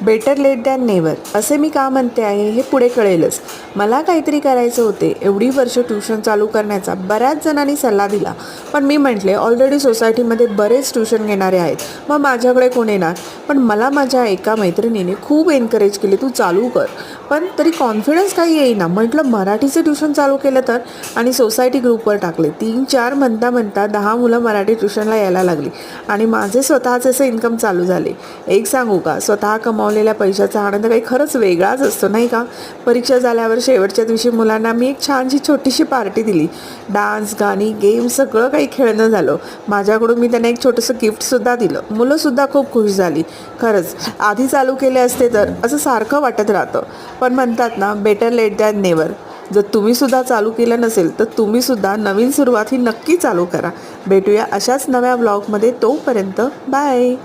Better late than never असे मी का म्हणते आहे हे पुढे कळेलच. मला काहीतरी करायचं होते. एवढी वर्ष ट्यूशन चालू करण्याचा बऱ्याच जणांनी सल्ला दिला, पण मी म्हटले ऑलरेडी सोसायटीमध्ये बरेच ट्यूशन घेणारे आहेत, मग माझ्याकडे कोण येणार. पण मला माझ्या एका मैत्रिणीने खूप एनकरेज केले, तू चालू कर. पण तरी कॉन्फिडन्स काही येईना. म्हटलं मराठीचं ट्यूशन चालू केलं तर, आणि सोसायटी ग्रुपवर टाकले. 3-4 म्हणता 10 मुलं मराठी ट्यूशनला यायला लागली आणि माझे स्वतःचे असे इन्कम चालू झाले. एक सांगू का, स्वतः कमावलेल्या पैशाचा आनंद काही खरंच वेगळाच असतो नाही का. परीक्षा झाल्यावर शेवटच्या दिवशी मुलांना मी एक छानशी छोटीशी पार्टी दिली. डान्स, गाणी, गेम सगळं काही खेळणं झालं. माझ्याकडून मी त्यांना एक छोटंसं गिफ्टसुद्धा दिलं. मुलंसुद्धा खूप खुश झाली. खरंच आधी चालू केले असते तर असं सारखं वाटत राहतं. पण म्हणतात ना, बेटर लेट दॅन नेवर. जर तुम्हीसुद्धा चालू केलं नसेल तर तुम्हीसुद्धा नवीन सुरुवात ही नक्की चालू करा. भेटूया अशाच नव्या व्लॉगमध्ये. तोपर्यंत बाय.